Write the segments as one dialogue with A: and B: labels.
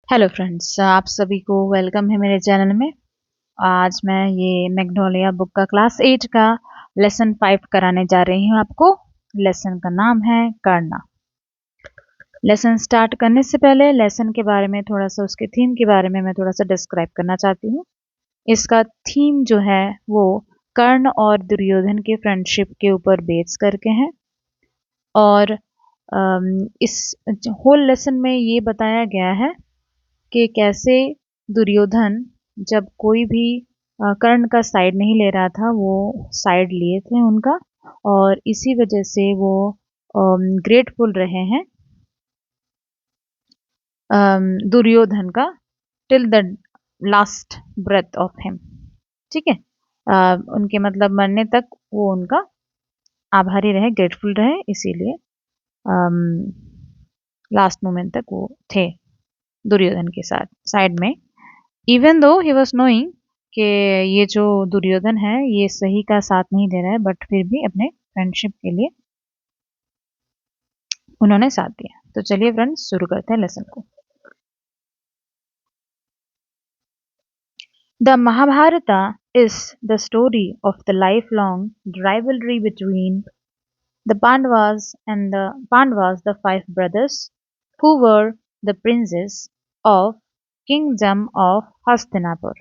A: Hello friends, आप सभी को वेलकम है मेरे चैनल में। आज मैं ये मैग्नोलिया बुक का क्लास 8 का लेसन 5 कराने जा रही हूँ आपको। लेसन का नाम है करना। लेसन स्टार्ट करने से पहले लेसन के बारे में थोड़ा सा, उसके थीम के बारे में मैं थोड़ा सा डिस्क्राइब करना चाहती हूँ। इसका थीम जो है वो कर्ण और दुर्योधन के फ्रेंडशिप के ऊपर बेस करके है। और इस होल लेसन में ये बताया गया है कि कैसे दुर्योधन जब कोई भी कर्ण का साइड नहीं ले रहा था, वो साइड लिए थे उनका, और इसी वजह से वो ग्रेटफुल रहे हैं दुर्योधन का till the last breath of him. ठीक है। उनके मतलब मरने तक वो उनका आभारी रहे, ग्रेटफुल रहे, इसीलिए लास्ट मोमेंट तक वो थे दुर्योधन के साथ साइड में। Even though he was knowing कि ये जो दुर्योधन है ये सही का साथ नहीं दे रहा है, बट फिर भी अपने फ्रेंडशिप के लिए उन्होंने साथ दिया। तो चलिए फ्रेंड्स, शुरू करते हैं लेसन को। The Mahabharata is the story of the lifelong rivalry between the five brothers who were the princes of kingdom of Hastinapur,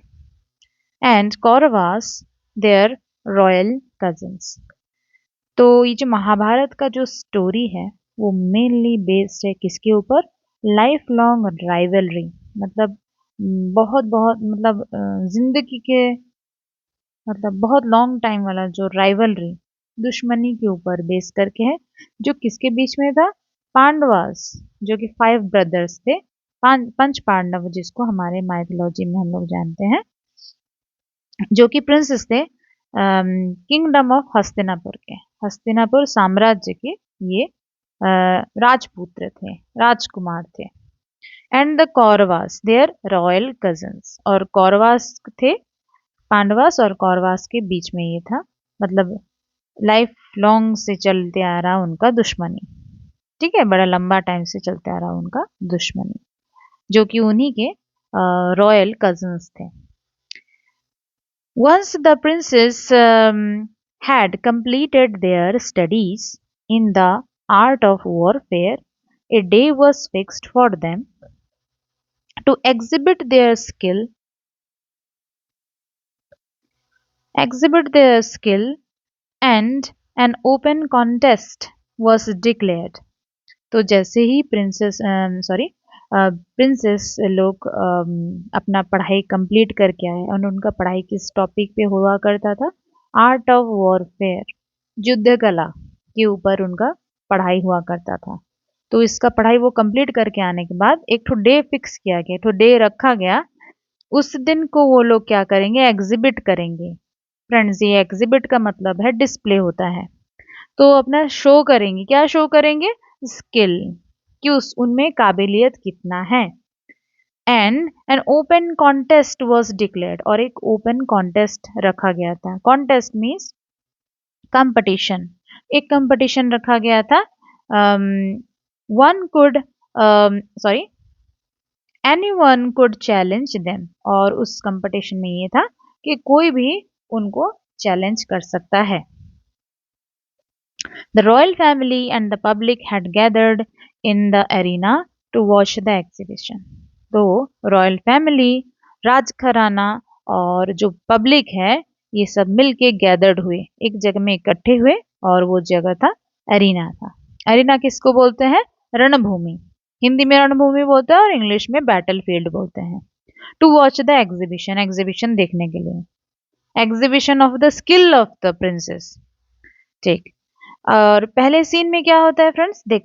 A: and Kauravas, their royal cousins. तो ये जो महाभारत का जो स्टोरी है वो मेनली बेस्ड है किसके ऊपर? लाइफ लॉन्ग राइवलरी, मतलब बहुत बहुत मतलब जिंदगी के मतलब बहुत लॉन्ग टाइम वाला जो राइवलरी, दुश्मनी के ऊपर बेस करके है। जो किसके बीच में था? पांडवास, जो कि 5 ब्रदर्स थे, पंच पांडव जिसको हमारे माइथोलॉजी में हम लोग जानते हैं, जो कि प्रिंसेस थे किंगडम ऑफ हस्तिनापुर के, हस्तिनापुर साम्राज्य के ये राजपुत्र थे, राजकुमार थे। And the Kauravas their royal cousins, और कौरवास थे, पांडवास और कौरवास के बीच में ये था, मतलब लाइफ लॉन्ग से चलते आ रहा उनका दुश्मनी। ठीक है, बड़ा लंबा टाइम से चलते आ रहा उनका दुश्मनी, जो कि उन्हीं के रॉयल कजन्स थे। Once the princes had completed their studies in the art of warfare, a day was fixed for them to exhibit their skill, and an open contest was declared. तो जैसे ही प्रिंसेस लोग अपना पढ़ाई complete करके आए, और उनका पढ़ाई किस टॉपिक पे हुआ करता था? आर्ट ऑफ वॉरफेयर, युद्ध कला के ऊपर उनका पढ़ाई हुआ करता था। तो इसका पढ़ाई वो कंप्लीट करके आने के बाद एक ठो डे फिक्स किया गया, एक ठो डे रखा गया। उस दिन को वो लोग क्या करेंगे? एग्जिबिट करेंगे। फ्रेंड्स, ये एग्जिबिट का मतलब है डिस्प्ले होता है। तो अपना शो करेंगे। क्या शो करेंगे? स्किल, कि उस उनमें काबिलियत कितना है। And an open contest was declared, और एक ओपन कॉन्टेस्ट रखा गया था। कॉन्टेस्ट मीन्स कंपटीशन, एक कंपटीशन रखा गया था। One could sorry anyone could challenge them, और उस कंपटीशन में ये था कि कोई भी उनको चैलेंज कर सकता है। The royal family and the public had gathered in the arena to watch the exhibition. तो रॉयल फैमिली, राजघराना और जो पब्लिक है, ये सब मिलके गैदर्ड हुए, एक जगह में इकट्ठे हुए, और वो जगह था एरिना था। एरिना किसको बोलते हैं? रणभूमि। हिंदी में रणभूमि बोलते हैं और इंग्लिश में बैटल फील्ड बोलते हैं। To watch the exhibition, exhibition देखने के लिए, exhibition of the skill of the princes. ठीक। और पहले सीन में क्या होता है फ्रेंड्स? देख,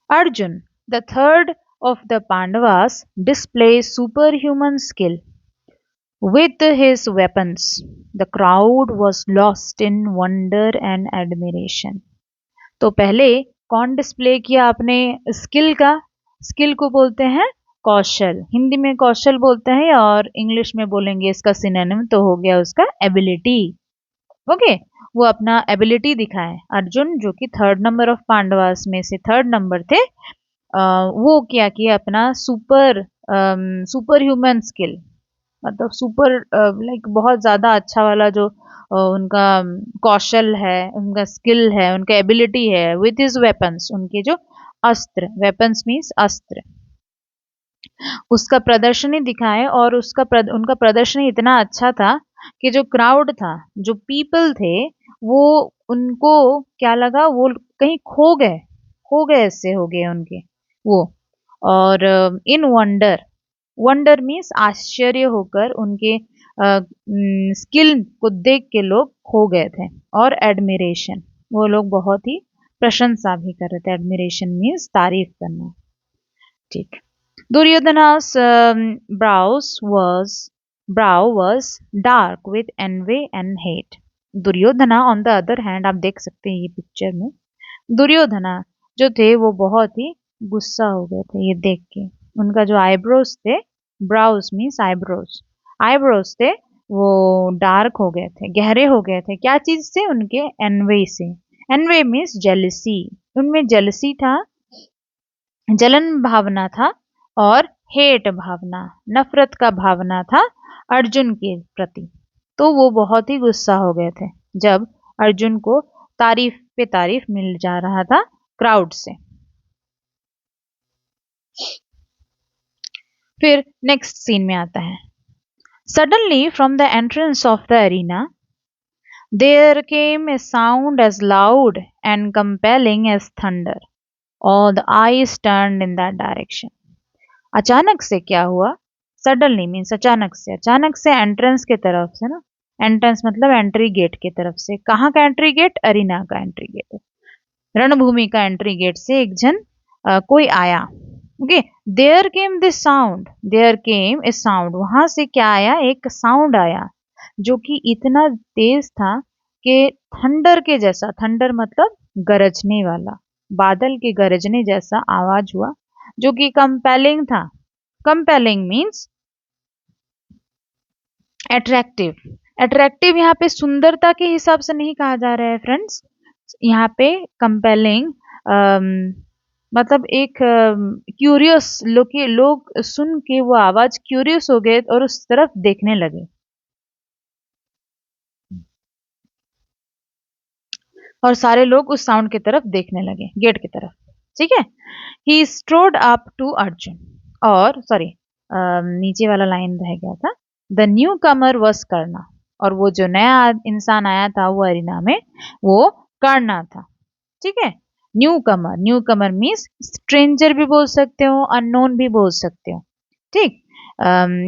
A: Arjun the third of the Pandavas displays superhuman skill with his weapons. The crowd was lost in wonder and admiration. तो पहले कौन डिस्प्ले किया अपने स्किल का? स्किल को बोलते हैं कौशल, हिंदी में कौशल बोलते हैं, और इंग्लिश में बोलेंगे इसका सिनोनिम तो हो गया उसका एबिलिटी। ओके, वो अपना एबिलिटी दिखाए। अर्जुन जो कि 3rd नंबर ऑफ पांडवास में से 3rd नंबर थे, वो क्या किया अपना सुपर ह्यूमन स्किल, मतलब सुपर लाइक बहुत ज्यादा अच्छा वाला जो उनका कौशल है, उनका स्किल है, उनका एबिलिटी है विथ हिज वेपन्स, उनके जो अस्त्र, वेपन्स मीन्स अस्त्र, उसका प्रदर्शनी दिखाए। और उनका प्रदर्शनी इतना अच्छा था कि जो क्राउड था, जो पीपल थे, वो उनको क्या लगा, वो कहीं खो गए ऐसे हो गए उनके वो। और इन वंडर, वंडर मीन्स आश्चर्य होकर उनके स्किल को देख के लोग खो गए थे। और एडमिरेशन, वो लोग बहुत ही प्रशंसा भी कर रहे थे। एडमिरेशन मीन्स तारीफ करना, ठीक। Duryodhana's brow was dark with envy and hate. Duryodhana on the other hand, आप देख सकते हैं ये पिक्चर में, दुर्योधना जो थे वो बहुत ही गुस्सा हो गए थे ये देख के। उनका जो आईब्रोज थे, ब्राउज मीन्स आईब्रोज, आईब्रोज थे वो डार्क हो गए थे, गहरे हो गए थे। क्या चीज से? उनके एनवे से। एनवे मीन्स जेलसी, उनमें जेलसी था, जलन भावना था, और हेट भावना, नफरत का भावना था अर्जुन के प्रति। तो वो बहुत ही गुस्सा हो गए थे जब अर्जुन को तारीफ पे तारीफ मिल जा रहा था क्राउड से। फिर नेक्स्ट सीन में आता है, suddenly from the entrance of the arena there came a sound as loud and compelling as thunder, all the eyes turned in that direction. अचानक से क्या हुआ? सडनली मीन्स अचानक से, अचानक से एंट्रेंस के तरफ से ना, एंट्रेंस मतलब एंट्री गेट की तरफ से। कहाँ का एंट्री गेट? अरीना का एंट्री गेट, रणभूमि का एंट्री गेट से एक जन कोई आया। Okay, there came this sound, there came a sound, वहां से क्या आया? एक साउंड आया जो कि इतना तेज था कि थंडर के जैसा, थंडर मतलब गरजने वाला, बादल के गरजने जैसा आवाज हुआ, जो कि कंपेलिंग था। Compelling means attractive. अट्रैक्टिव यहाँ पे सुंदरता के हिसाब से नहीं कहा जा रहा है फ्रेंड्स, यहाँ पे कंपेलिंग मतलब एक क्यूरियस, लोग सुन के वो आवाज क्यूरियस हो गए और उस तरफ देखने लगे, और सारे लोग उस साउंड की तरफ देखने लगे, गेट की तरफ, ठीक है। ही स्ट्रोड अप टू अर्जुन, और सॉरी नीचे वाला लाइन रह गया था, द न्यू कमर वॉज कर्णा, और वो जो नया इंसान आया था वो अरीना में, वो कर्णा था, ठीक है। न्यू कमर, न्यू कमर मीन्स स्ट्रेंजर भी बोल सकते हो, अननोन भी बोल सकते हो, ठीक।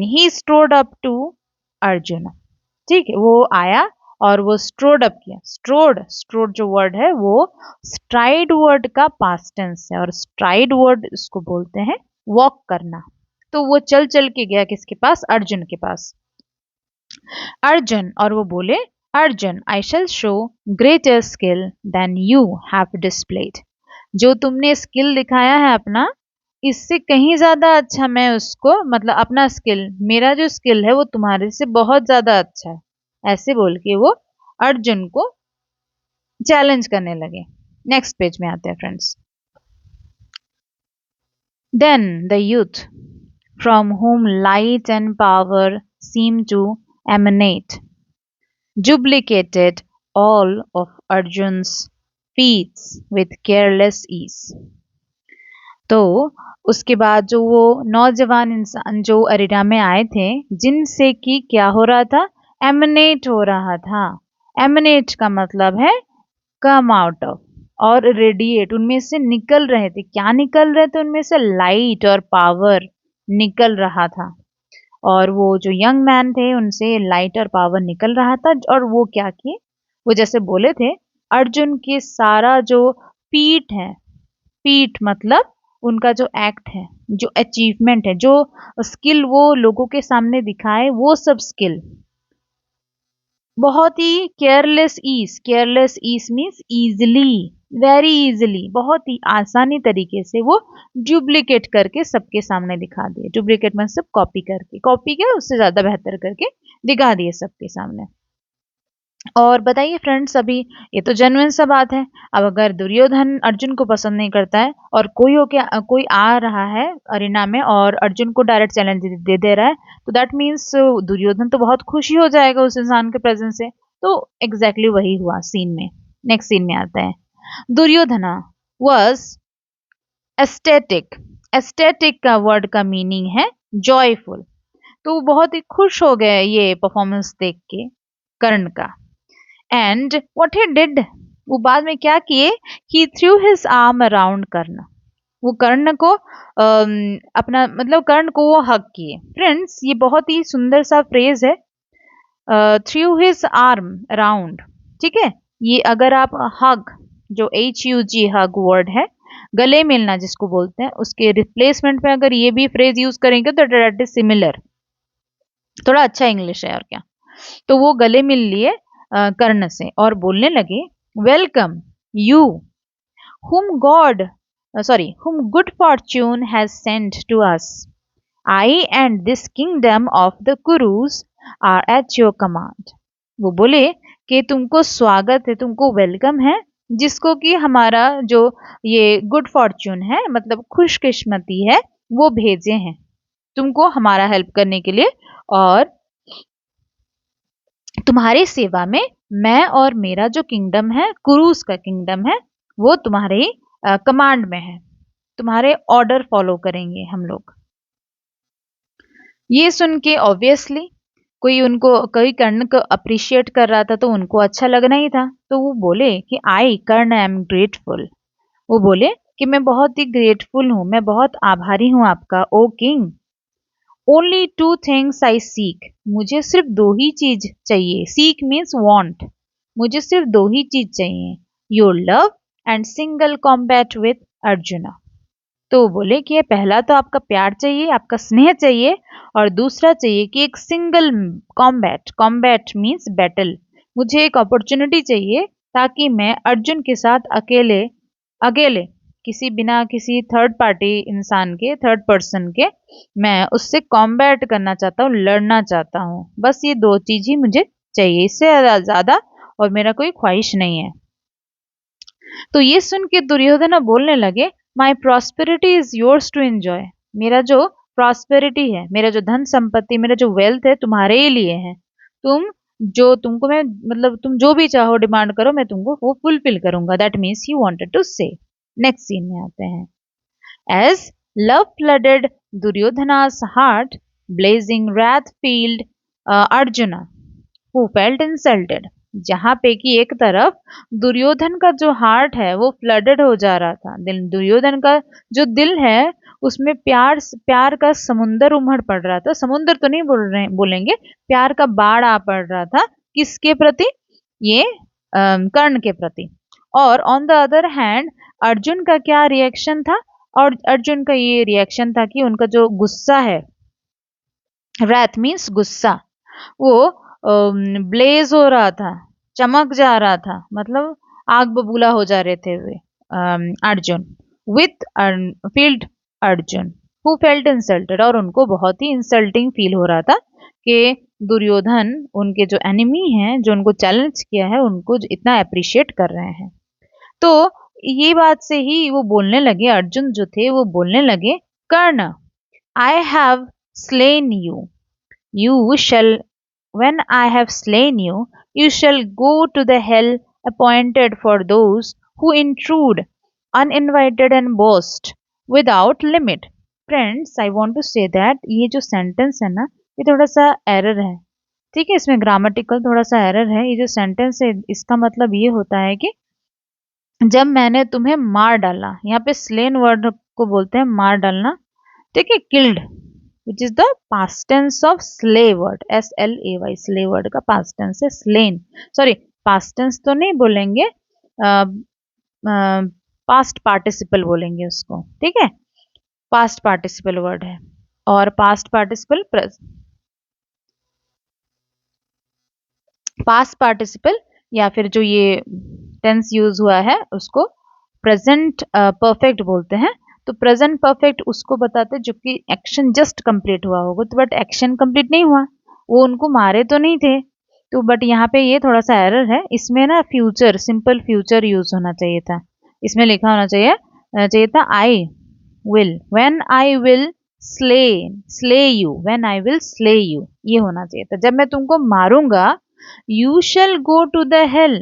A: ही स्ट्रोड अप टू अर्जुन, ठीक है, वो आया और वो स्ट्रोड अप किया। स्ट्रोड, स्ट्रोड जो वर्ड है वो स्ट्राइड वर्ड का पास्ट टेंस है, और स्ट्राइड वर्ड इसको बोलते हैं वॉक करना। तो वो चल चल के गया किसके पास? अर्जुन के पास। अर्जुन, और वो बोले, Arjun I shall show greater skill than you have displayed, जो तुमने स्किल दिखाया है अपना, इससे कहीं ज्यादा अच्छा मैं उसको, मतलब अपना स्किल, मेरा जो स्किल है वो तुम्हारे से बहुत ज्यादा अच्छा है, ऐसे बोल के वो अर्जुन को चैलेंज करने लगे। नेक्स्ट पेज में आते हैं friends. Then the youth from whom light and power seem to emanate duplicated all of Arjun's feats with careless ease. तो उसके बाद जो वो नौजवान इंसान जो अरीना में आए थे, जिनसे कि क्या हो रहा था? एमनेट हो रहा था। एमनेट का मतलब है कम आउट ऑफ, और रेडिएट, उनमें से निकल रहे थे। क्या निकल रहे थे उनमें से? लाइट और पावर निकल रहा था। और वो जो यंग मैन थे उनसे लाइट और पावर निकल रहा था। और वो क्या किए? वो जैसे बोले थे, अर्जुन की सारा जो पीठ है, पीठ मतलब उनका जो एक्ट है, जो अचीवमेंट है, जो स्किल वो लोगों के सामने दिखाए, वो सब स्किल बहुत ही careless ease means easily, very easily, बहुत ही आसानी तरीके से वो डुप्लीकेट करके सबके सामने दिखा दिए। डुप्लीकेट मतलब कॉपी करके, कॉपी क्या उससे ज्यादा बेहतर करके दिखा दिए सबके सामने। और बताइए फ्रेंड्स, अभी ये तो जेन्युइन सा बात है। अब अगर दुर्योधन अर्जुन को पसंद नहीं करता है और कोई आ रहा है अरीना में और अर्जुन को डायरेक्ट चैलेंज दे रहा है, तो दैट मीन्स दुर्योधन तो बहुत खुशी हो जाएगा उस इंसान के प्रेजेंस से। तो एग्जैक्टली वही हुआ सीन में। नेक्स्ट सीन में आता है। Duryodhana was aesthetic. एस्थेटिक का वर्ड का मीनिंग है जॉयफुल। तो वो बहुत ही खुश हो गए ये परफॉर्मेंस देख के कर्ण का। एंड व्हाट ही डिड, वो बाद में क्या किए, ही थ्रू हिज आर्म अराउंड कर्ण। वो कर्ण को अपना मतलब कर्ण को वो हग किए। फ्रेंड्स, ये बहुत ही सुंदर सा फ्रेज है, थ्रू हिज आर्म अराउंड। ठीक है, ये अगर आप हग, जो HUG हग वर्ड है, गले मिलना जिसको बोलते हैं, उसके रिप्लेसमेंट में अगर ये भी फ्रेज यूज करेंगे तो डेट इज सिमिलर। थोड़ा अच्छा इंग्लिश है और क्या। तो वो गले मिल लिए कर्ण से और बोलने लगे, welcome you whom God, whom good fortune has sent to us. I and this kingdom of the Kurus are at your command. वो बोले कि तुमको स्वागत है, तुमको वेलकम है, जिसको कि हमारा जो ये गुड फॉर्च्यून है, मतलब खुशकिस्मती है, वो भेजे हैं तुमको हमारा हेल्प करने के लिए। और तुम्हारी सेवा में मैं और मेरा जो किंगडम है, कुरूस का किंगडम है, वो तुम्हारे कमांड में है, तुम्हारे ऑर्डर फॉलो करेंगे हम लोग। ये सुन के ऑब्वियसली कोई कर्ण को अप्रिशिएट कर रहा था तो उनको अच्छा लगना ही था। तो वो बोले कि आई कर्ण एम ग्रेटफुल। वो बोले कि मैं बहुत ही ग्रेटफुल हूँ, मैं बहुत आभारी हूँ आपका O king. Only two things I seek, मुझे सिर्फ दो ही चीज चाहिए। सीक मीन्स वांट, मुझे सिर्फ दो ही चीज चाहिए, your love and single combat with arjuna. तो वो बोले कि पहला तो आपका प्यार चाहिए, आपका स्नेह चाहिए, और दूसरा चाहिए कि एक single combat, combat means battle, मुझे एक अपॉर्चुनिटी चाहिए ताकि मैं अर्जुन के साथ अकेले अकेले किसी बिना किसी थर्ड पार्टी इंसान के, थर्ड पर्सन के, मैं उससे कॉम्बैट करना चाहता हूँ, लड़ना चाहता हूँ। बस ये दो चीज ही मुझे चाहिए, इससे ज्यादा और मेरा कोई ख्वाहिश नहीं है। तो ये सुन के दुर्योधन बोलने लगे, my prosperity is yours to enjoy. मेरा जो प्रॉस्पेरिटी है, मेरा जो धन संपत्ति, मेरा जो वेल्थ है, तुम्हारे ही लिए है। तुमको मैं मतलब तुम जो भी चाहो डिमांड करो, मैं तुमको वो फुलफिल करूंगा। That means he wanted to say. Next scene में आते हैं। As love flooded Duryodhana's heart, blazing wrath filled Arjuna who felt insulted. जहां पे कि एक तरफ दुर्योधन का जो हार्ट है वो फ्लडेड हो जा रहा था, दुर्योधन का जो दिल है उसमें प्यार प्यार का समुंदर उमड़ पड़ रहा था। समुंदर तो नहीं बोलेंगे, प्यार का बाढ़ आ पड़ रहा था। किसके प्रति? ये कर्ण के प्रति। और on the other hand Arjun का क्या रिएक्शन था? और अर्जुन का ये रिएक्शन था कि उनका जो गुस्सा है, रैथ मीन्स गुस्सा, वो ब्लेज हो रहा था, चमक जा रहा था, मतलब आग बबूला हो जा रहे थे वे Arjun. With filled Arjun who felt insulted, और उनको बहुत ही इंसल्टिंग फील हो रहा था कि दुर्योधन, उनके जो एनिमी हैं, जो उनको चैलेंज किया है, उनको इतना अप्रिशिएट कर रहे हैं। तो ये बात से ही वो बोलने लगे, अर्जुन जो थे वो बोलने लगे, Karna I have slain you, you shall, when I have slain you, you shall go to the hell appointed for those who intrude uninvited and boast without limit. Friends, I want to say that ये जो sentence है ना, ये थोड़ा सा error है। ठीक है, इसमें ग्रामेटिकल थोड़ा सा एरर है। ये जो सेंटेंस है इसका मतलब ये होता है कि जब मैंने तुम्हें मार डाला, यहाँ पे स्लेन वर्ड को बोलते हैं मार डालना। ठीक है, killed which is the past tense of slay word, SLAY, slay word का past tense है slain। सॉरी, past tense तो नहीं बोलेंगे, past participle बोलेंगे उसको। ठीक है, past participle word है, और past participle past participle या फिर जो ये टेंस यूज हुआ है उसको प्रेजेंट परफेक्ट बोलते हैं। तो प्रेजेंट परफेक्ट उसको बताते जो कि एक्शन जस्ट कंप्लीट हुआ होगा, तो बट एक्शन कंप्लीट नहीं हुआ, वो उनको मारे तो नहीं थे, तो बट यहाँ पे ये थोड़ा सा एरर है, इसमें ना फ्यूचर, सिंपल फ्यूचर यूज होना चाहिए था। इसमें लिखा होना चाहिए था I will, when I will slay, slay you, when I will slay you, ये होना चाहिए था। जब मैं तुमको मारूंगा, you shall go to the hell,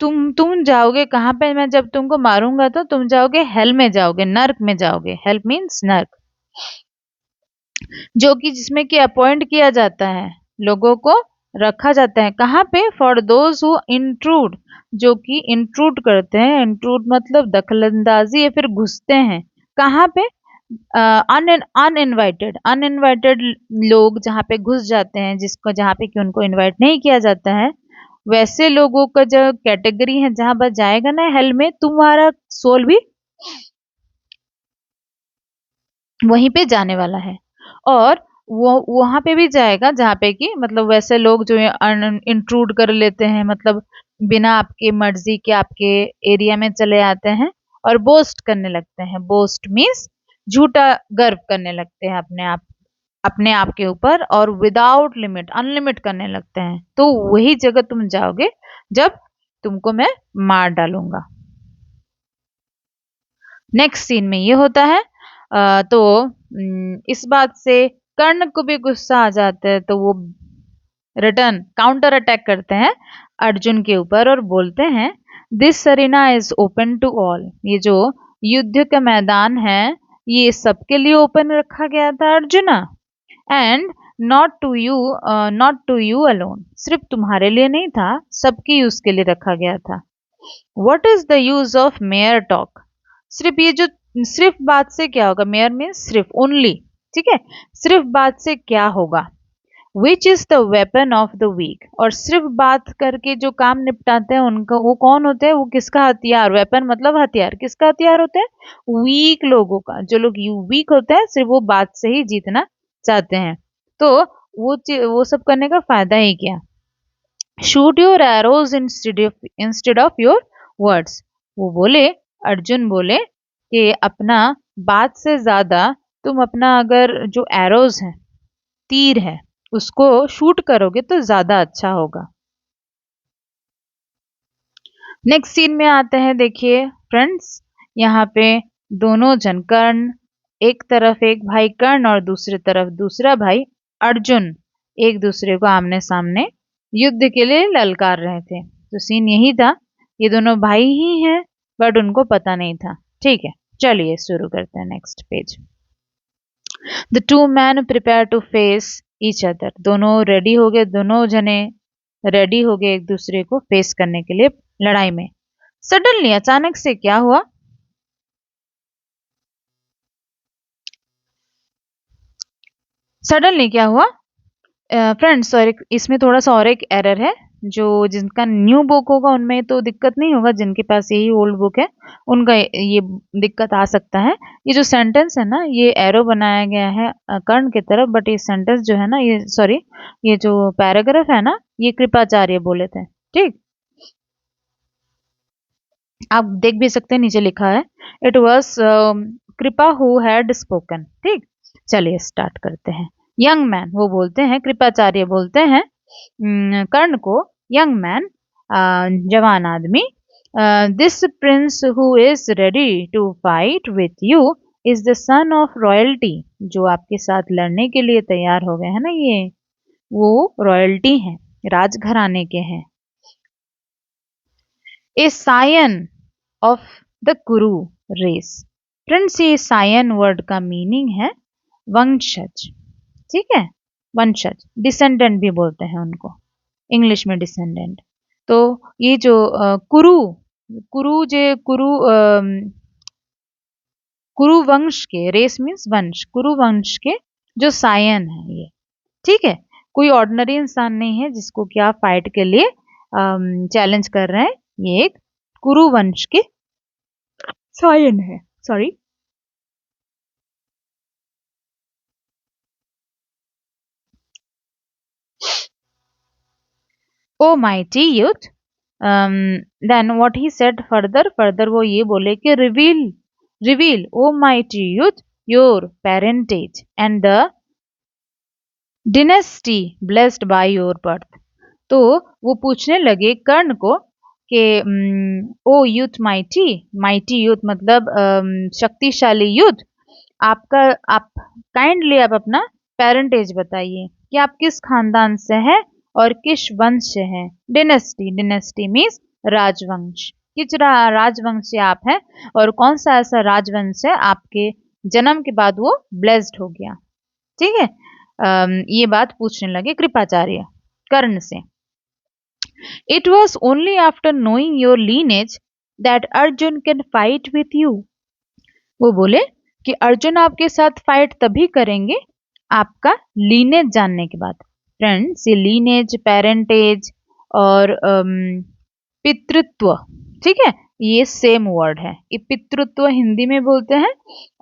A: तुम जाओगे कहाँ पे, मैं जब तुमको मारूंगा तो तुम जाओगे हेल में, जाओगे नर्क में जाओगे। हेल मीन्स नर्क, जो कि जिसमें कि अपॉइंट किया जाता है, लोगों को रखा जाता है कहाँ पे, फॉर दोज हु इंट्रूड, जो कि इंट्रूड करते हैं। इंट्रूड मतलब दखलंदाजी या फिर घुसते हैं कहाँ पे, अनइनवाइटेड, अनइनवाइटेड लोग जहाँ पे घुस जाते हैं, जिसको जहाँ पे कि उनको इनवाइट नहीं किया जाता है, वैसे लोगों का जो कैटेगरी है जहां पर जाएगा ना हेल में, तुम्हारा सोल भी वहीं पे जाने वाला है। और वो वहां पे भी जाएगा जहाँ पे कि मतलब वैसे लोग जो इंट्रूड कर लेते हैं, मतलब बिना आपके मर्जी के आपके एरिया में चले आते हैं और बोस्ट करने लगते हैं। बोस्ट मीन्स झूठा गर्व करने लगते हैं अपने आप के ऊपर, और विदाउट लिमिट, अनलिमिट करने लगते हैं। तो वही जगह तुम जाओगे जब तुमको मैं मार डालूंगा। नेक्स्ट सीन में ये होता है तो इस बात से कर्ण को भी गुस्सा आ जाता है, तो वो रिटर्न काउंटर अटैक करते हैं अर्जुन के ऊपर और बोलते हैं, this arena is open to all, ये जो युद्ध का मैदान है ये सबके लिए ओपन रखा गया था Arjuna, and not to you alone, सिर्फ तुम्हारे लिए नहीं था, सबकी यूज के लिए रखा गया था। What is the use of mayor talk, सिर्फ ये जो सिर्फ बात से क्या होगा, मेयर मीन्स सिर्फ, ओनली, ठीक है, सिर्फ बात से क्या होगा। Which is the weapon of the weak, और सिर्फ बात करके जो काम निपटाते हैं उनका, वो कौन होते हैं, वो किसका हथियार, वेपन मतलब हथियार, किसका हथियार होता है, वीक लोगों का। जो लोग वीक होते हैं सिर्फ वो बात से ही जीतना चाहते हैं, तो वो सब करने का फायदा ही क्या। Shoot your arrows instead of your words, वो बोले, अर्जुन बोले कि अपना बात से ज्यादा तुम अपना अगर जो एरोज है, तीर है, उसको शूट करोगे तो ज्यादा अच्छा होगा। नेक्स्ट सीन में आते हैं, देखिए फ्रेंड्स, यहाँ पे दोनों जन कर्ण, एक तरफ एक भाई कर्ण और दूसरी तरफ दूसरा भाई अर्जुन, एक दूसरे को आमने सामने युद्ध के लिए ललकार रहे थे। तो सीन यही था, ये दोनों भाई ही हैं बट उनको पता नहीं था। ठीक है, चलिए शुरू करते हैं next page. The two man prepare to face each other, दोनों रेडी हो गए, दोनों जने रेडी हो गए एक दूसरे को फेस करने के लिए लड़ाई में। सडनली, अचानक से क्या हुआ, सडनली क्या हुआ फ्रेंड्स, और इसमें थोड़ा सा और एक एरर है, जो जिनका न्यू बुक होगा उनमें तो दिक्कत नहीं होगा, जिनके पास यही ओल्ड बुक है उनका ये दिक्कत आ सकता है। ये जो सेंटेंस है ना, ये एरो बनाया गया है कर्ण की तरफ, बट ये सेंटेंस जो है ना, ये सॉरी, ये जो पैराग्राफ है ना, ये कृपाचार्य बोले थे। ठीक, आप देख भी सकते हैं, नीचे लिखा है इट वॉज कृपा हु हैड स्पोकन। ठीक, चलिए स्टार्ट करते हैं। यंग मैन, वो बोलते हैं, कृपाचार्य बोलते हैं कर्ण को, यंग मैन, जवान आदमी, this prince who is ready to fight with you is the son of royalty, जो आपके साथ लड़ने के लिए तैयार हो गए हैं ना, ये वो रॉयल्टी हैं, राजघराने के हैं। ए सायन ऑफ द कुरु रेस, फ्रेंड्स ये सायन वर्ड का मीनिंग है वंशज। ठीक है, वंशज, डिसेंडेंट भी बोलते हैं उनको, इंग्लिश में डिसेंडेंट। तो ये जो कुरु, कुरु जे कुरु कुरु वंश के, रेस मीन्स वंश, कुरु वंश के जो सायन है ये। ठीक है, कोई ऑर्डिनरी इंसान नहीं है जिसको कि आप फाइट के लिए चैलेंज कर रहे हैं, ये एक कुरु वंश के सायन है। Sorry, O mighty youth, then what he said further, further वो ये बोले कि reveal, reveal O mighty youth your parentage and the dynasty blessed by your birth. तो वो पूछने लगे कर्ण को कि O youth mighty, mighty youth मतलब शक्तिशाली यूथ, आप काइंडली आप अपना पेरेंटेज बताइए कि आप किस खानदान से हैं और किस वंश से हैं। डिनेस्टी, डिनेस्टी मीन्स राजवंश, किस राजवंश से आप हैं और कौन सा ऐसा राजवंश है आपके जन्म के बाद वो ब्लेस्ड हो गया। ठीक है, ये बात पूछने लगे कृपाचार्य कर्ण से। It was only after knowing your lineage that Arjun can fight with you. वो बोले कि अर्जुन आपके साथ फाइट तभी करेंगे आपका लीनेज जानने के बाद। फ्रेंड्स, ये लीनेज, पेरेंटेज और पितृत्व, ठीक है, ये सेम वर्ड है। ये पितृत्व हिंदी में बोलते हैं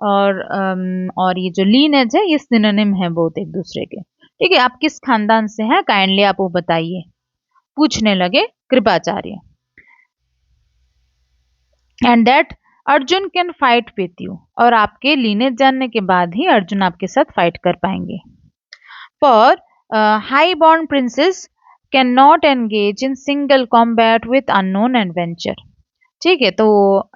A: और ये जो लीनेज है ये सिनोनिम है बोथ एक दूसरे के। ठीक है, आप किस खानदान से हैं काइंडली आप वो बताइए, पूछने लगे Kripacharya. And that Arjun can fight with you, और आपके लीनेज जानने के बाद ही अर्जुन आपके साथ फाइट कर पाएंगे। पर high born princess can not engage in single combat with unknown adventure. ठीक है, तो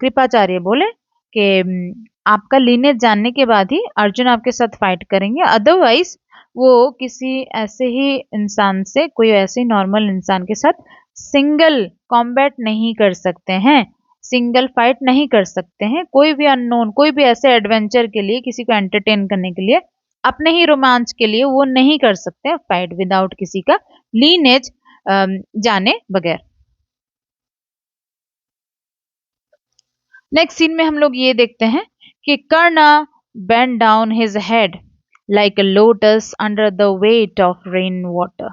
A: कृपाचार्य बोले कि आपका लीनेज जानने के बाद ही अर्जुन आपके साथ फाइट करेंगे, अदरवाइज वो किसी ऐसे ही इंसान से, कोई ऐसे नॉर्मल इंसान के साथ सिंगल कॉम्बैट नहीं कर सकते हैं, सिंगल फाइट नहीं कर सकते हैं। कोई भी अननोन, कोई भी ऐसे एडवेंचर के लिए, किसी को एंटरटेन करने के लिए, अपने ही रोमांच के लिए वो नहीं कर सकते फाइट विदाउट किसी का लीनेज जाने बगैर। नेक्स्ट सीन में हम लोग ये देखते हैं कि Karna bent down his head like a lotus under the weight of rain water.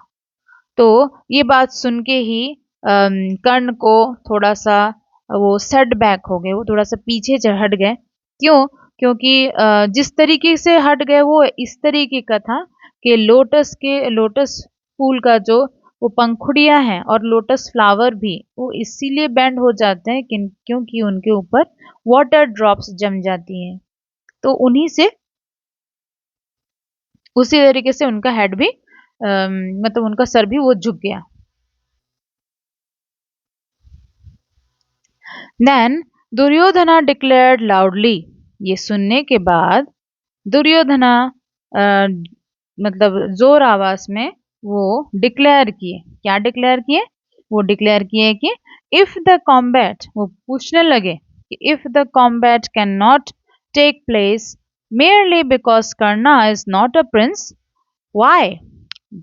A: तो ये बात सुन के ही कर्ण को थोड़ा सा वो सेट बैक हो गए, वो थोड़ा सा पीछे हट गए। क्यों? क्योंकि जिस तरीके से हट गए वो इस तरीके का था कि लोटस फूल का जो वो पंखुड़ियां हैं और लोटस फ्लावर भी वो इसीलिए बैंड हो जाते हैं क्योंकि उनके ऊपर वाटर ड्रॉप्स जम जाती हैं। तो उन्हीं से उसी तरीके से उनका हेड भी मतलब उनका सर भी वो झुक गया। Then Duryodhana declared loudly. ये सुनने के बाद दुर्योधना मतलब जोर आवाज में वो डिक्लेयर किए। क्या डिक्लेयर किए? वो डिक्लेयर किए कि इफ द कॉम्बैट, वो पूछने लगे कि if the combat can not take place merely because Karna is not a prince, why?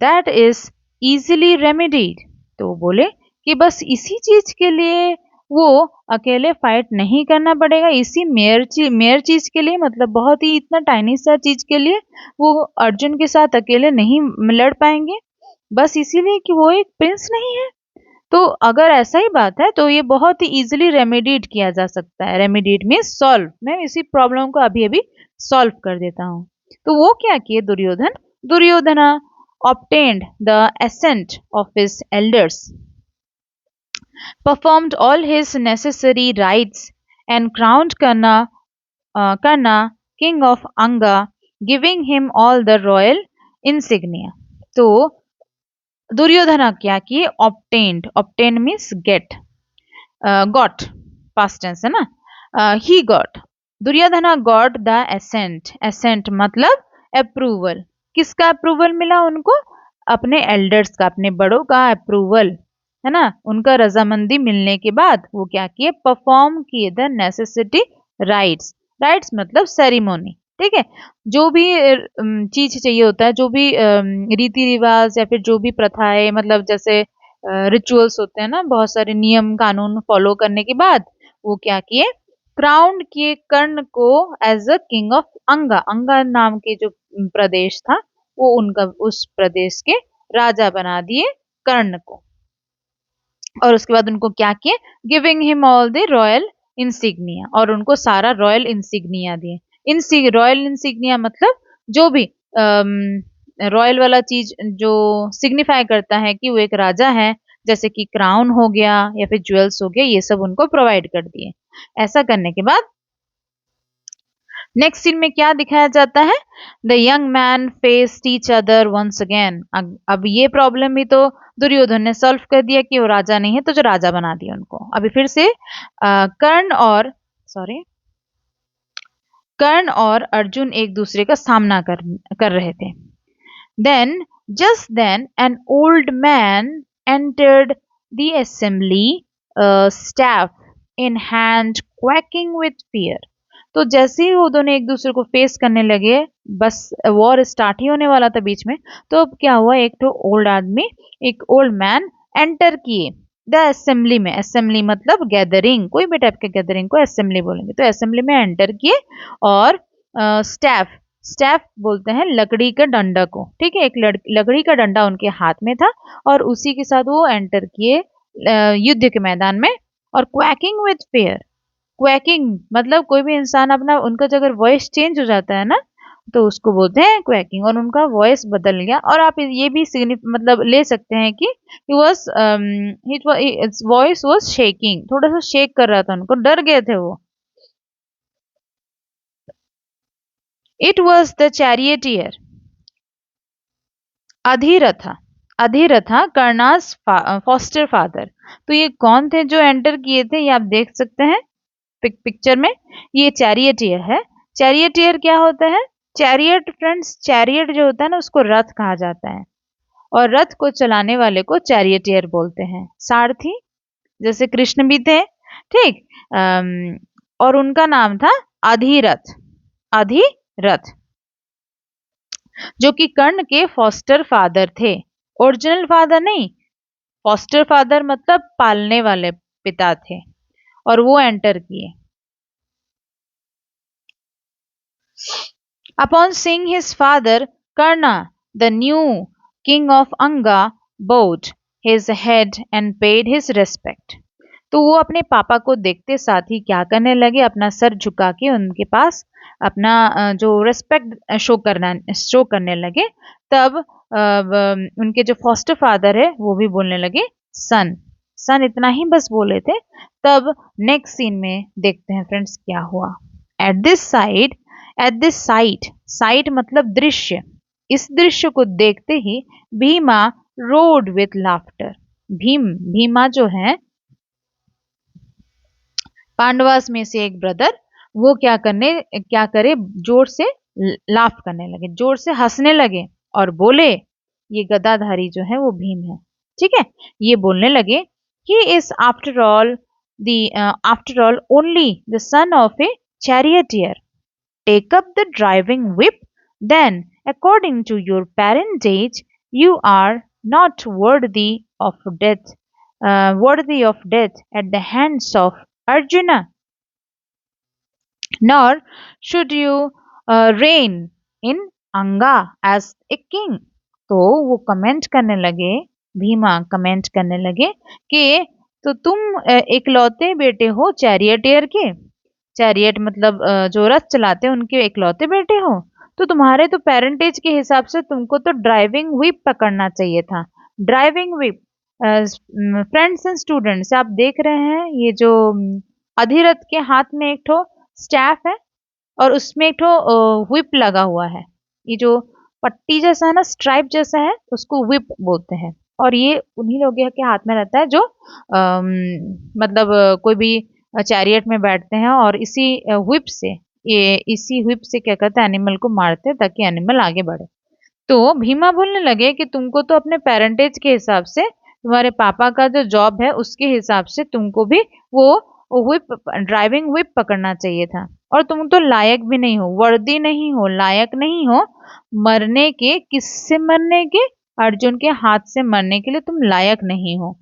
A: That is easily remedied. तो बोले कि बस इसी चीज के लिए वो अकेले फाइट नहीं करना पड़ेगा, इसी मेयर चीज के लिए, मतलब बहुत ही इतना टाइनी सा चीज के लिए वो अर्जुन के साथ अकेले नहीं लड़ पाएंगे, बस इसीलिए कि वो एक प्रिंस नहीं है। तो अगर ऐसा ही बात है तो ये बहुत ही इजीली रेमेडिएट किया जा सकता है। रेमेडिएट मीन्स सॉल्व, मैं इसी प्रॉब्लम को अभी अभी सॉल्व कर देता हूँ। तो वो क्या किए Duryodhana obtained the assent of his elders, performed all his necessary rites, and crowned Karna king of Anga, giving him all the royal insignia. तो दुर्योधना क्या किए? obtained, obtain means get, got, past tense है ना, he got, Duryodhana got the assent, assent मतलब approval. किसका approval मिला उनको? अपने एल्डर्स का, अपने बड़ों का अप्रूवल, है ना, उनका रजामंदी मिलने के बाद वो क्या किए? परफॉर्म किए द नेसेसिटी राइट्स, राइट्स मतलब सेरिमोनी। ठीक है, जो भी चीज चाहिए होता है, जो भी रीति रिवाज या फिर जो भी प्रथाएं, मतलब जैसे रिचुअल्स होते हैं ना, बहुत सारे नियम कानून फॉलो करने के बाद वो क्या किए? क्राउन किए कर्ण को एज अ किंग ऑफ अंगा। अंगा नाम के जो प्रदेश था वो उनका, उस प्रदेश के राजा बना दिए कर्ण को। और उसके बाद उनको क्या किए? Giving him all the royal insignia, और उनको सारा रॉयल इंसिग्निया दिए। रॉयल इंसिग्निया मतलब जो भी रॉयल वाला चीज जो सिग्निफाई करता है कि वो एक राजा है, जैसे कि क्राउन हो गया या फिर ज्वेल्स हो गया, ये सब उनको प्रोवाइड कर दिए। ऐसा करने के बाद नेक्स्ट सीन में क्या दिखाया जाता है? The young man faced each other once again. अब ये प्रॉब्लम भी तो दुर्योधन ने सॉल्व कर दिया कि वो राजा नहीं है, तो जो राजा बना दिया उनको। अभी फिर से कर्ण और अर्जुन एक दूसरे का सामना कर रहे थे। Then just then an old man entered the assembly, staff in hand, quaking with fear. तो जैसे ही वो दोनों एक दूसरे को फेस करने लगे, बस वॉर स्टार्ट ही होने वाला था बीच में, तो अब क्या हुआ, एक तो ओल्ड आदमी, एक ओल्ड मैन एंटर किए द असेंबली में। असेंबली मतलब गैदरिंग, कोई भी टाइप के गैदरिंग को असेंबली बोलेंगे। तो असेंबली में एंटर किए और स्टैफ, स्टैफ बोलते हैं लकड़ी का डंडा को, ठीक है, एक लकड़ी का डंडा उनके हाथ में था और उसी के साथ वो एंटर किए युद्ध के मैदान में। और क्वैकिंग विथ फेयर, क्वैकिंग मतलब कोई भी इंसान अपना, उनका जो अगर वॉइस चेंज हो जाता है ना, तो उसको बोलते हैं क्वैकिंग, और उनका वॉइस बदल गया। और आप ये भी मतलब ले सकते हैं कि हिज वॉइस वाज शेकिंग, थोड़ा सा शेक कर रहा था, उनको डर गए थे वो। It was the charioteer Adhiratha, Adhiratha Karna's foster father. तो ये कौन थे जो एंटर किए थे, ये आप देख सकते हैं पिक्चर में। ये चैरियटियर है। चैरियटियर क्या होता है? चैरियट फ्रेंड्स, चैरियट जो होता है ना, उसको रथ कहा जाता है, और रथ को चलाने वाले को चैरियटियर बोलते हैं। सारथी जैसे कृष्ण भी थे, ठीक। और उनका नाम था अधिरथ, अधिरथ, जो कि कर्ण के फॉस्टर फादर थे, ओरिजिनल फादर नहीं। फॉस्टर फादर मतलब पालने वाले पिता थे, और वो एंटर किए। Upon seeing his father, Karna, the new king of Anga, bowed his head and paid his respect. तो वो अपने पापा को देखते साथ ही क्या करने लगे, अपना सर झुका के उनके पास अपना जो रेस्पेक्ट शो करने लगे। तब उनके जो फॉस्टर फादर है वो भी बोलने लगे सन, सन, इतना ही बस बोले थे। तब नेक्स्ट सीन में देखते हैं फ्रेंड्स क्या हुआ। At this side, at this site, site मतलब दृश्य, इस दृश्य को देखते ही Bhima roared with laughter. Bhima जो है पांडवास में से एक ब्रदर, वो क्या करे, जोर से लाफ करने लगे, जोर से हंसने लगे और बोले, ये गदाधारी जो है वो भीम है, ठीक है। ये बोलने लगे, he is after all only the son of A charioteer, take up the driving whip, then, according to your parentage, you are not worthy of death at the hands of Arjuna, nor should you reign in Anga as a king. तो वो comment करने लगे, Bhima comment करने लगे कि तो तुम इकलौते बेटे हो चैरियटियर के, चैरियट मतलब जो रथ चलाते हैं उनके इकलौते बेटे हो, तो तुम्हारे तो पेरेंटेज के हिसाब से तुमको तो ड्राइविंग व्हिप पकड़ना चाहिए था। Driving whip, friends and students, आप देख रहे हैं ये जो अधिरथ के हाथ में एक ठो स्टैफ है और उसमें एक ठो व्हिप लगा हुआ है। ये जो पट्टी जैसा है ना, स्ट्राइप जैसा है, उसको व्हिप बोलते हैं। और ये उन्हीं लोगों के हाथ में रहता है जो मतलब कोई भी चैरियट में बैठते हैं और इसी व्हिप से क्या करते हैं, एनिमल को मारते हैं ताकि एनिमल आगे बढ़े। तो भीमा बोलने लगे कि तुमको तो अपने पेरेंटेज के हिसाब से, तुम्हारे पापा का जो जॉब है उसके हिसाब से तुमको भी वो व्हिप, ड्राइविंग व्हिप पकड़ना चाहिए था, और तुम तो लायक भी नहीं हो, वर्दी नहीं हो, लायक नहीं हो मरने के। किससे मरने के? अर्जुन के हाथ से मरने के लिए तुम लायक नहीं हो।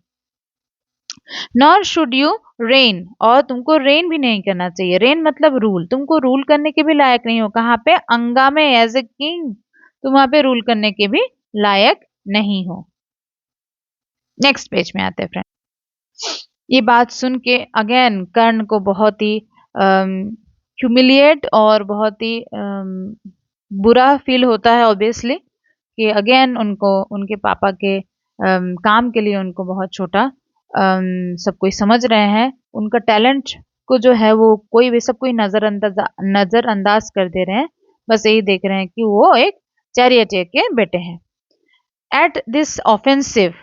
A: नॉर शुड यू रेन, और तुमको रेन भी नहीं करना चाहिए। रेन मतलब रूल, तुमको रूल करने के भी लायक नहीं हो। कहाँ पे? अंगा में, एज ए किंग तुम वहां पे रूल करने के भी लायक नहीं हो। नेक्स्ट पेज में आते हैं फ्रेंड। ये बात सुन के अगेन कर्ण को बहुत ही ह्यूमिलिएट और बहुत ही बुरा फील होता है ऑब्वियसली, कि अगेन उनको उनके पापा के काम के लिए उनको बहुत छोटा सब कोई समझ रहे हैं, उनका टैलेंट उसको जो है वो कोई भी सब कोई नजरअंदाज कर दे रहे हैं, बस यही देख रहे हैं कि वो एक चैरियटियर के बेटे हैं। एट दिस ऑफेंसिव,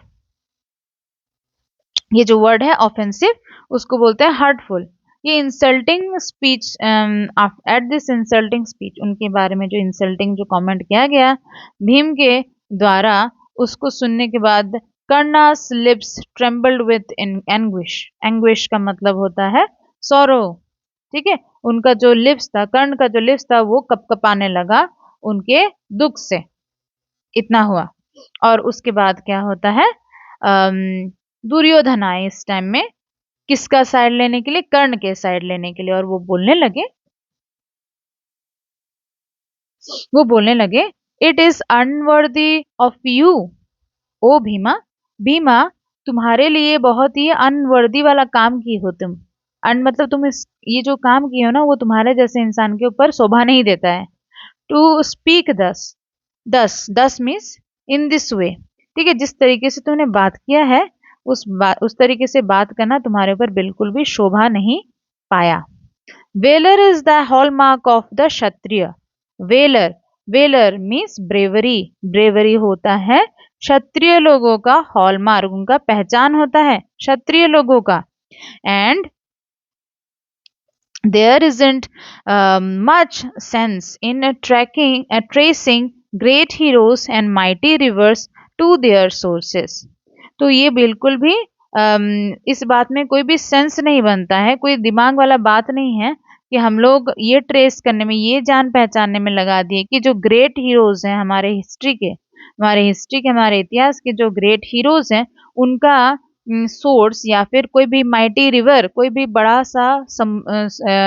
A: ये जो वर्ड है ऑफेंसिव उसको बोलते हैं हर्टफुल। ये insulting speech, at this insulting speech, उनके बारे में जो इंसल्टिंग जो कमेंट किया गया भीम के द्वारा, उसको सुनने के बाद Karna's lips trembled with anguish. Anguish का मतलब होता है सॉरो, ठीक है। उनका जो लिप्स था, कर्ण का जो लिप्स था वो कपकपाने लगा उनके दुख से, इतना हुआ। और उसके बाद क्या होता है, दुर्योधन आए इस टाइम में किसका साइड लेने के लिए, कर्ण के साइड लेने के लिए, और वो बोलने लगे it is unworthy of you O Bhima. Bhima, तुम्हारे लिए बहुत ही अनवर्दी वाला काम की हो तुम। अन मतलब तुम इस ये जो काम किए हो ना वो तुम्हारे जैसे इंसान के ऊपर शोभा नहीं देता है। टू स्पीक दस, दस दस मीन्स इन दिस वे, ठीक है। जिस तरीके से तुमने बात किया है उस तरीके से बात करना तुम्हारे ऊपर बिल्कुल भी शोभा नहीं पाया। Valour is the hallmark of the Kshatriya. Valour, valour means bravery, bravery होता है क्षत्रिय लोगों का हॉलमार्क, उनका पहचान होता है क्षत्रिय लोगों का। And there isn't much sense in tracing great heroes and mighty rivers to their sources। तो ये बिल्कुल भी इस बात में कोई भी सेंस नहीं बनता है, कोई दिमाग वाला बात नहीं है कि हम लोग ये ट्रेस करने में, ये जान पहचानने में लगा दिए कि जो ग्रेट हीरोज हैं हमारे इतिहास के जो ग्रेट हीरोज हैं उनका सोर्स, या फिर कोई भी माइटी रिवर, कोई भी बड़ा सा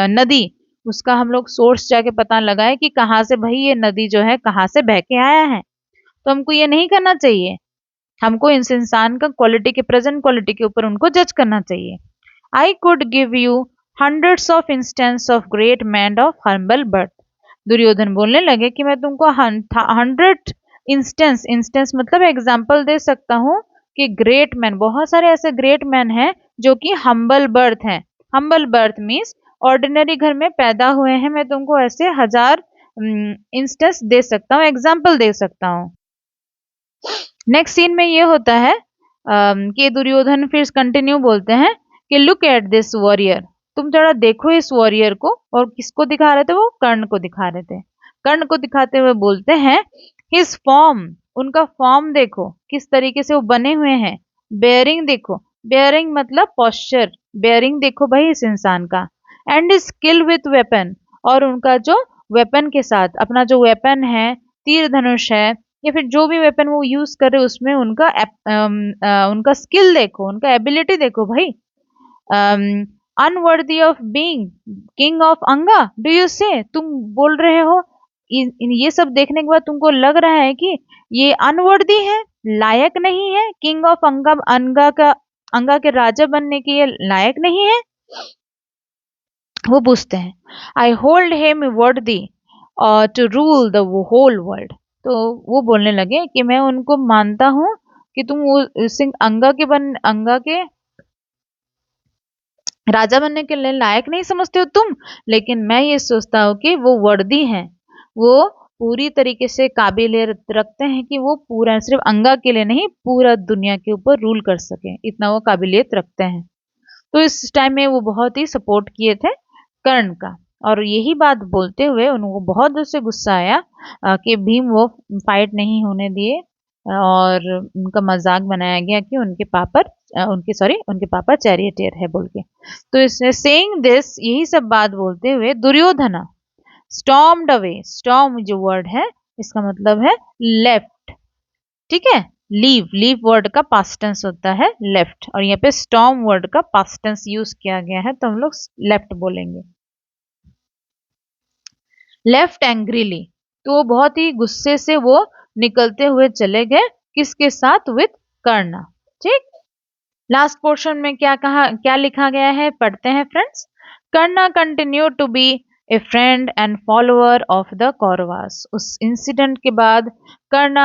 A: नदी, उसका हम लोग सोर्स जाके पता लगाए कि कहाँ से भाई ये नदी जो है कहाँ से बह के आया है। तो हमको ये नहीं करना चाहिए, हमको इस इंसान का क्वालिटी के, प्रेजेंट क्वालिटी के ऊपर उनको जज करना चाहिए। I could give you hundreds of instance of great man of humble birth. Duryodhan बोलने लगे कि मैं तुमको 100 इंस्टेंस, इंस्टेंस मतलब एग्जाम्पल दे सकता हूँ कि ग्रेट मैन, बहुत सारे ऐसे ग्रेट मैन हैं जो कि हम्बल बर्थ हैं। हम्बल बर्थ मीन्स ऑर्डिनरी घर में पैदा हुए हैं, मैं तुमको ऐसे 1000 इंस्टेंस दे सकता हूँ, एग्जाम्पल दे सकता हूँ। नेक्स्ट सीन में ये होता है कि दुर्योधन फिर कंटिन्यू बोलते हैं कि लुक एट दिस वॉरियर, तुम जरा देखो इस वॉरियर को। और किसको दिखा रहे थे, वो कर्ण को दिखा रहे थे। कर्ण को दिखाते हुए बोलते हैं हिज फॉर्म, उनका फॉर्म देखो किस तरीके से वो बने हुए हैं। बेयरिंग देखो, बेयरिंग मतलब पोस्चर, बेयरिंग देखो भाई इस इंसान का। एंड स्किल विथ वेपन, और उनका जो वेपन के साथ, अपना जो वेपन है, तीर धनुष है या फिर जो भी वेपन वो यूज कर रहे उसमें उनका स्किल देखो, उनका एबिलिटी देखो भाई। Unworthy of being king of अंगा डू यू से, तुम बोल रहे हो ये सब देखने के बाद तुमको लग रहा है कि ये अनवर्दी है, लायक नहीं है, किंग ऑफ अंगा, अंगा के राजा बनने के ये लायक नहीं है। वो पूछते हैं I hold him worthy to rule the whole world. तो वो बोलने लगे कि मैं उनको मानता हूं कि तुम वो अंगा के राजा बनने के लिए लायक नहीं समझते हो तुम, लेकिन मैं ये सोचता हूँ कि वो वर्दी हैं, वो पूरी तरीके से काबिलियत रखते हैं कि वो पूरा सिर्फ अंगा के लिए नहीं पूरा दुनिया के ऊपर रूल कर सके, इतना वो काबिलियत रखते हैं। तो इस टाइम में वो बहुत ही सपोर्ट किए थे कर्ण का। और यही बात बोलते हुए उनको बहुत दूर से गुस्सा आया कि भीम वो फाइट नहीं होने दिए, और उनका मजाक बनाया गया कि उनके पापा चैरियटियर है बोल के। तो इसने सेइंग दिस, यही सब बात बोलते हुए दुर्योधना स्टॉर्म्ड अवे। स्टॉर्म जो वर्ड है इसका मतलब है लेफ्ट, ठीक है। लीव, लीव वर्ड का पास्ट टेंस होता है लेफ्ट, और यहाँ पे स्टॉर्म वर्ड का पास्ट टेंस यूज किया गया है तो हम लोग लेफ्ट बोलेंगे। लेफ्ट एंग्रीली, तो बहुत ही गुस्से से वो निकलते हुए चले गए, किसके साथ, विथ कर्ण, ठीक। लास्ट पोर्शन में क्या लिखा गया है पढ़ते हैं friends. Karna continue to be a friend and follower of the Kauravas. उस इंसिडेंट के बाद कर्ण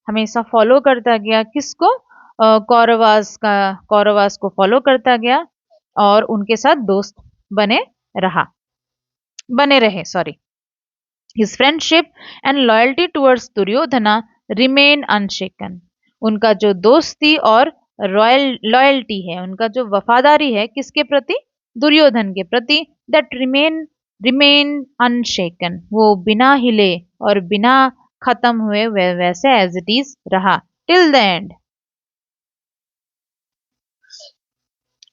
A: हमेशा फॉलो करता गया किसको, कौरवास को फॉलो करता गया और उनके साथ दोस्त बने रहे sorry. His friendship and loyalty towards Duryodhana remain unshaken. उनका जो दोस्ती और लॉयल्टी है, उनका जो वफादारी है किसके प्रति, दुर्योधन के प्रति, that remain unshaken. वो बिना हिले और बिना खत्म हुए वैसे as it is रहा till the end,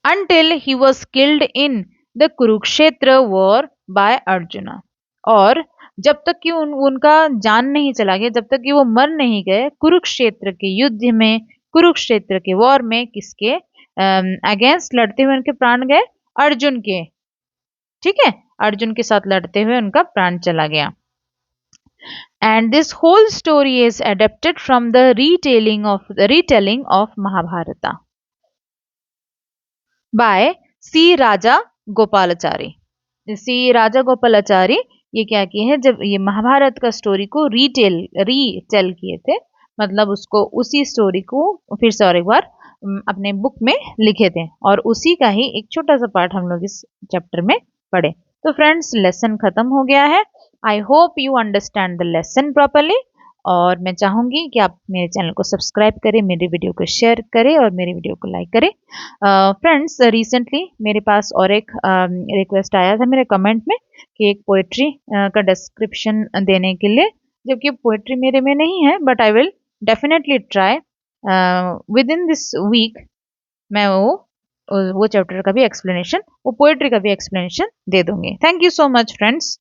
A: until he was killed in the Kurukshetra war by arjuna. और जब तक कि उनका जान नहीं चला गया, जब तक कि वो मर नहीं गए कुरुक्षेत्र के युद्ध में, कुरुक्षेत्र के वॉर में, किसके अगेंस्ट लड़ते हुए उनके प्राण गए, अर्जुन के, ठीक है, अर्जुन के साथ लड़ते हुए उनका प्राण चला गया। And this whole story is adapted from the retelling of Mahabharata by C Rajagopalachari. C Rajagopalachari ये क्या किए हैं, जब ये महाभारत का स्टोरी को रीटेल किए थे, मतलब उसको उसी स्टोरी को फिर से और एक बार अपने बुक में लिखे थे, और उसी का ही एक छोटा सा पार्ट हम लोग इस चैप्टर में पढ़े। तो फ्रेंड्स लेसन खत्म हो गया है। I hope you understand the lesson properly, और मैं चाहूंगी कि आप मेरे चैनल को सब्सक्राइब करें, मेरे वीडियो को शेयर करें और मेरे वीडियो को लाइक करें। फ्रेंड्स रिसेंटली मेरे पास और एक रिक्वेस्ट आया था मेरे कमेंट में कि एक पोएट्री का डिस्क्रिप्शन देने के लिए, जबकि पोएट्री मेरे में नहीं है, but I will definitely try within this week. मैं वो चैप्टर का भी एक्सप्लेनेशन, वो पोएट्री का भी एक्सप्लेनेशन दे दूंगी। Thank you so much friends.